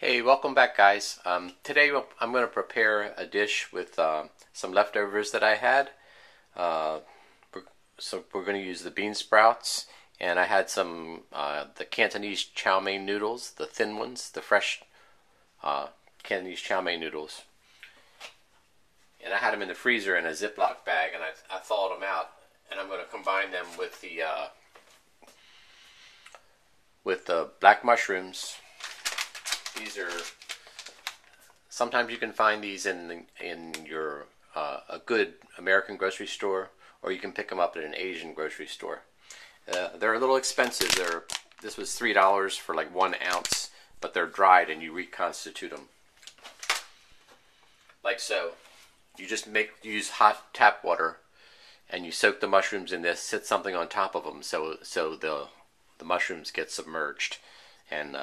Hey, welcome back, guys. Today I'm going to prepare a dish with some leftovers that I had. Uh, so we're going to use the bean sprouts, and I had some the Cantonese chow mein noodles, the thin ones, the fresh uh, Cantonese chow mein noodles. And I had them in the freezer in a Ziploc bag, and I thawed them out, and I'm going to combine them with the black mushrooms. These are sometimes you can find these in your a good American grocery store, or you can pick them up at an Asian grocery store. They're a little expensive. This was $3 for like 1 ounce, but they're dried and you reconstitute them like so. You just use hot tap water, and you soak the mushrooms in this. Sit something on top of them so the mushrooms get submerged. And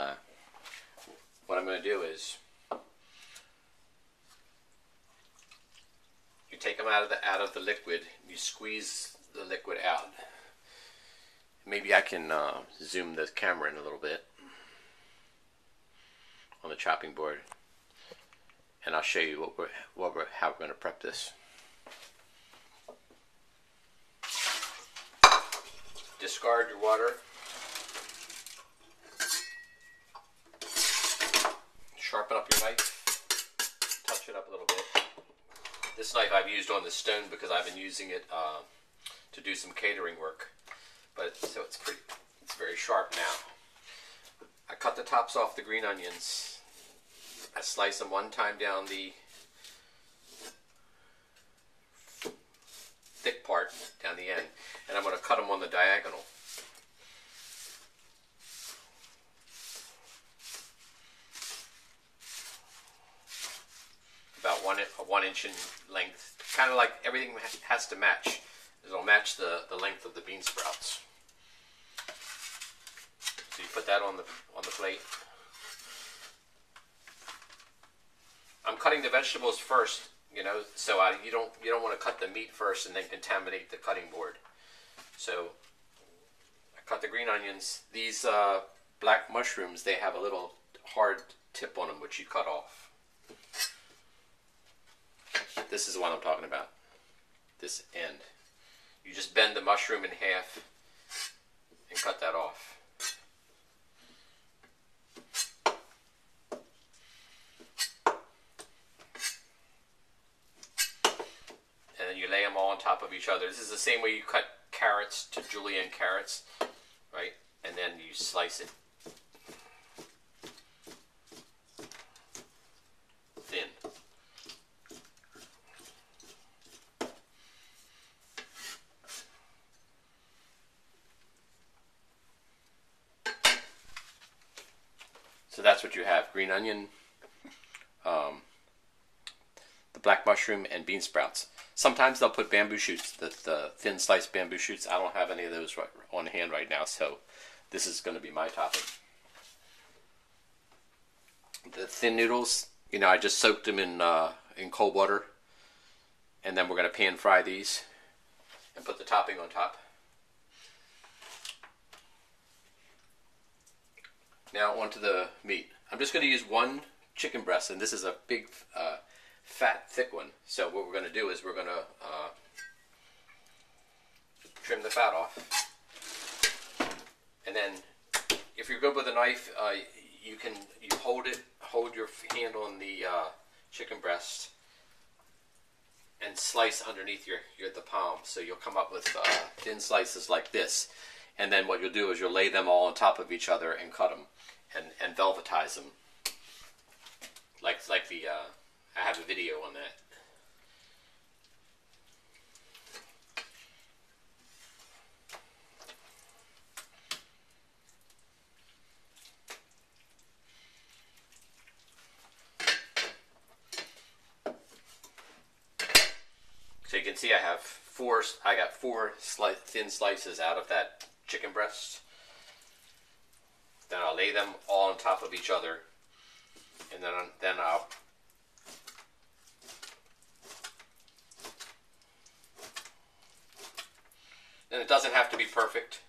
what I'm going to do is you take them out of the liquid. You squeeze the liquid out. Maybe I can zoom the camera in a little bit on the chopping board, and I'll show you how we're going to prep this. Discard your water. Sharpen up your knife. Touch it up a little bit. This knife I've used on the stone because I've been using it to do some catering work. So it's very sharp now. I cut the tops off the green onions. I slice them one time down the thick part, down the end, and I'm going to cut them on the diagonal. About a 1 inch in length. Kind of like everything has to match. It'll match the length of the bean sprouts. So you put that on the plate. I'm cutting the vegetables first, so you don't want to cut the meat first and then contaminate the cutting board. So I cut the green onions. These black mushrooms, they have a little hard tip on them which you cut off. This is what I'm talking about. This end. You just bend the mushroom in half and cut that off. And then you lay them all on top of each other. This is the same way you cut carrots to julienne carrots, right? And then you slice it thin. So that's what you have: green onion, the black mushroom, and bean sprouts. Sometimes they'll put bamboo shoots, the thin sliced bamboo shoots. I don't have any of those on hand right now, so this is going to be my topping. The thin noodles, I just soaked them in cold water, and then we're going to pan fry these and put the topping on top. Now onto the meat. I'm just going to use one chicken breast, and this is a big, fat, thick one. So what we're going to do is we're going to trim the fat off. And then, if you're good with a knife, you hold your hand on the chicken breast and slice underneath the palm. So you'll come up with thin slices like this. And then what you'll do is you'll lay them all on top of each other and cut them and velvetize them. Like I have a video on that. So you can see I got four thin slices out of that chicken breast. Then I'll lay them all on top of each other, and then I'll and it doesn't have to be perfect.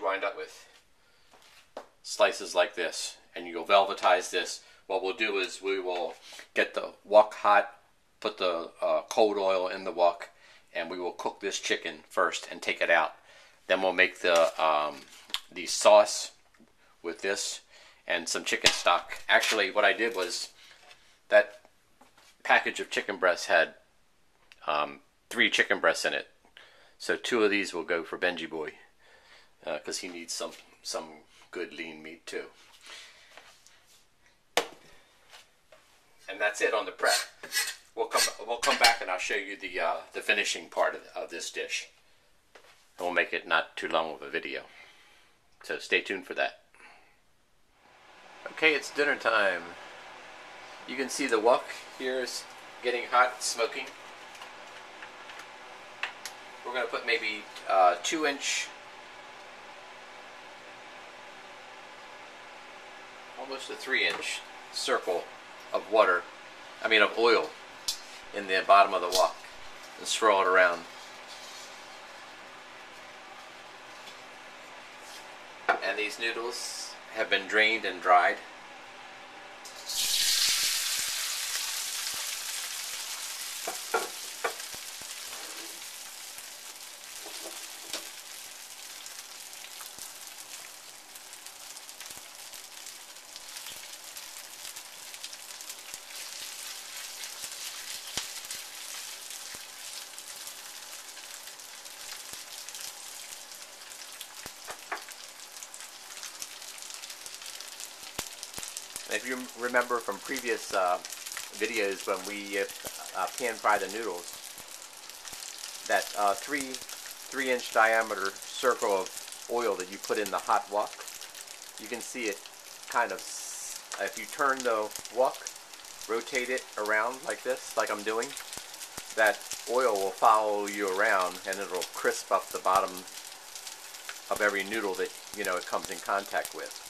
you wind up with. Slices like this, and you'll velvetize this. What we'll do is we will get the wok hot, put the cold oil in the wok, and we will cook this chicken first and take it out. Then we'll make the sauce with this and some chicken stock. Actually, what I did was that package of chicken breasts had 3 chicken breasts in it. So 2 of these will go for Benji Boy because he needs some good lean meat too. And that's it on the prep. We'll come back and I'll show you the finishing part of this dish. And we'll make it not too long of a video. So stay tuned for that. Okay, it's dinner time. You can see the wok here is getting hot, smoking. We're going to put maybe 2-inch, almost a 3-inch circle of oil in the bottom of the wok and swirl it around. And these noodles have been drained and dried. If you remember from previous videos when we pan fry the noodles, that 3-inch diameter circle of oil that you put in the hot wok, you can see it kind of, if you turn the wok, rotate it around like this, like I'm doing, that oil will follow you around and it'll crisp up the bottom of every noodle that it comes in contact with.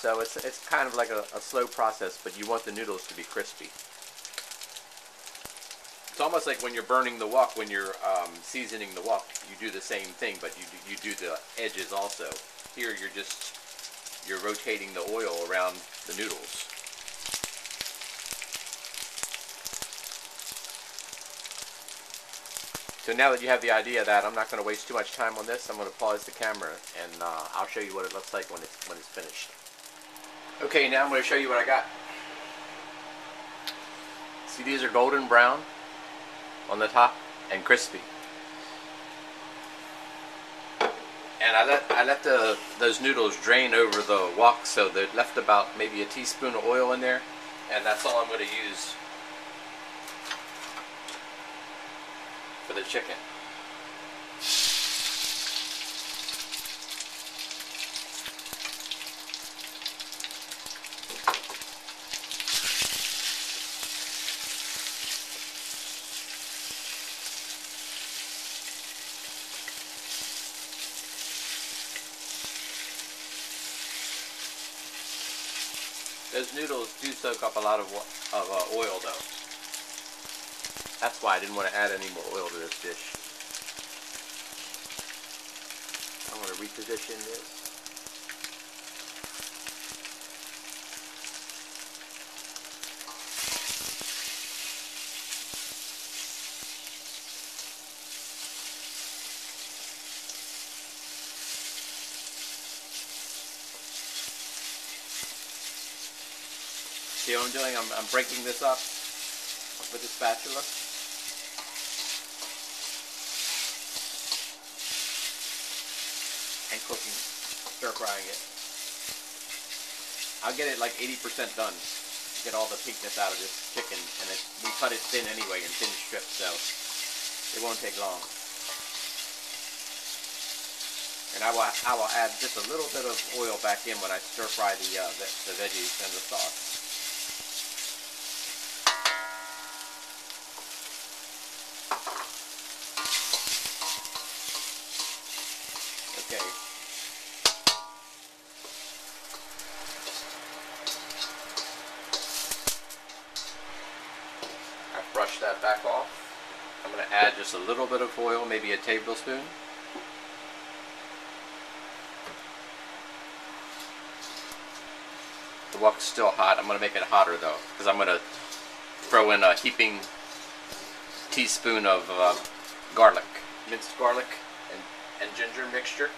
So it's kind of like a slow process, but you want the noodles to be crispy. It's almost like when you're burning the wok, when you're seasoning the wok, you do the same thing, but you do the edges also. Here you're rotating the oil around the noodles. So now that you have the idea of that, I'm not going to waste too much time on this. I'm going to pause the camera and I'll show you what it looks like when it's finished. Okay, now I'm going to show you what I got. See, these are golden brown on the top and crispy. And I let those noodles drain over the wok, so they left about maybe a teaspoon of oil in there, and that's all I'm going to use for the chicken. Those noodles do soak up a lot of oil though. That's why I didn't want to add any more oil to this dish. I'm going to reposition this. See what I'm doing? I'm breaking this up with a spatula. And cooking, stir frying it. I'll get it like 80% done. Get all the pinkness out of this chicken, and we cut it thin anyway in thin strips, so it won't take long. And I will add just a little bit of oil back in when I stir fry the veggies and the sauce. Okay. I've brushed that back off. I'm going to add just a little bit of oil, maybe a tablespoon. wok's still hot. I'm going to make it hotter though, because I'm going to throw in a heaping teaspoon of garlic, minced garlic and ginger mixture.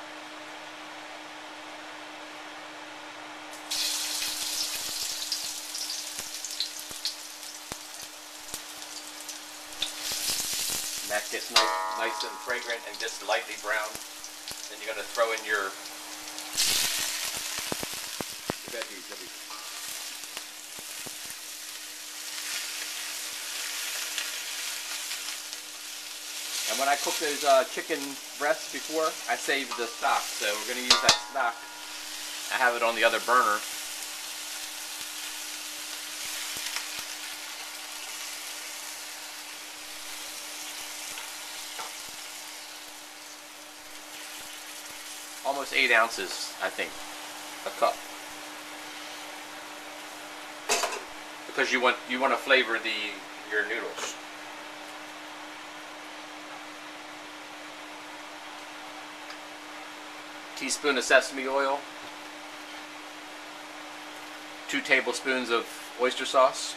And that gets nice and fragrant and just lightly brown. Then you're going to throw in your veggies. And when I cook those chicken breasts before, I saved the stock, so we're going to use that stock. I have it on the other burner. Almost 8 ounces, I think, a cup. Because you want to flavor your noodles. Teaspoon of sesame oil, 2 tablespoons of oyster sauce,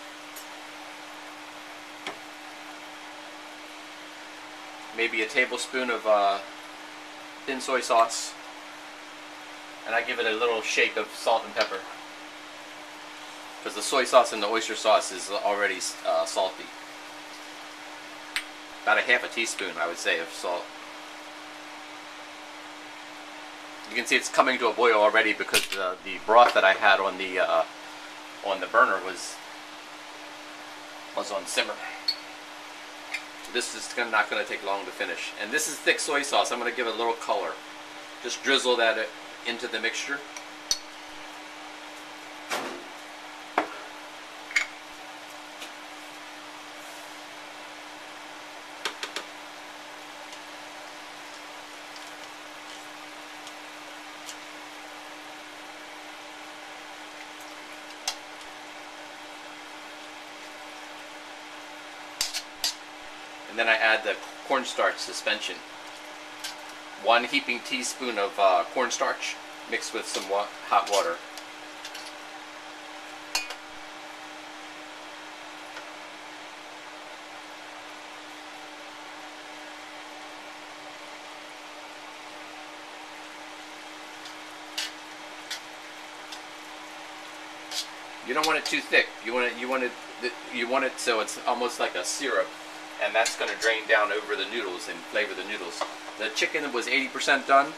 maybe a tablespoon of thin soy sauce, and I give it a little shake of salt and pepper, because the soy sauce and the oyster sauce is already salty. About a half a teaspoon, I would say, of salt. You can see it's coming to a boil already because the broth that I had on the burner was on simmer. This is not going to take long to finish. And this is thick soy sauce. I'm going to give it a little color. Just drizzle that into the mixture. And then I add the cornstarch suspension. 1 heaping teaspoon of cornstarch mixed with some hot water. You don't want it too thick. You want it so it's almost like a syrup. And that's going to drain down over the noodles and flavor the noodles. The chicken was 80% done.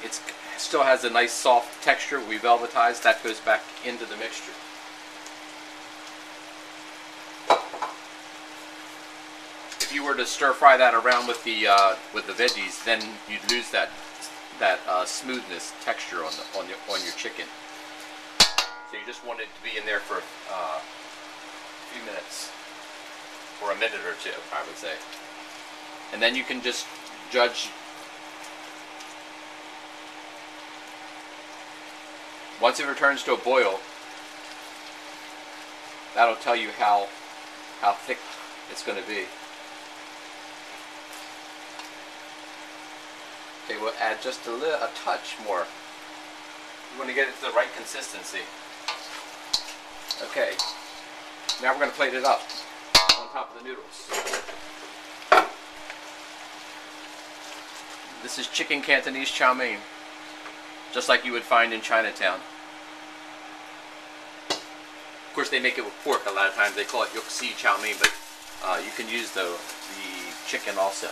It still has a nice soft texture. We velvetized. That goes back into the mixture. If you were to stir fry that around with the veggies, then you'd lose that smoothness texture on your chicken. So you just want it to be in there for a few minutes. For a minute or 2, I would say. And then you can just judge. Once it returns to a boil, that'll tell you how thick it's going to be. Okay, we'll add just a touch more. You want to get it to the right consistency. Okay, now we're going to plate it up on top of the noodles. This is chicken Cantonese chow mein, just like you would find in Chinatown. Of course, they make it with pork a lot of times. They call it yuk si chow mein, but you can use the chicken also.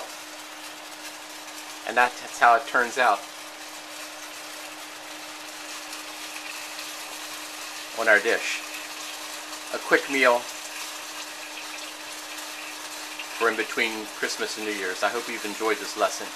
And that's how it turns out on our dish. A quick meal for in between Christmas and New Year's. I hope you've enjoyed this lesson.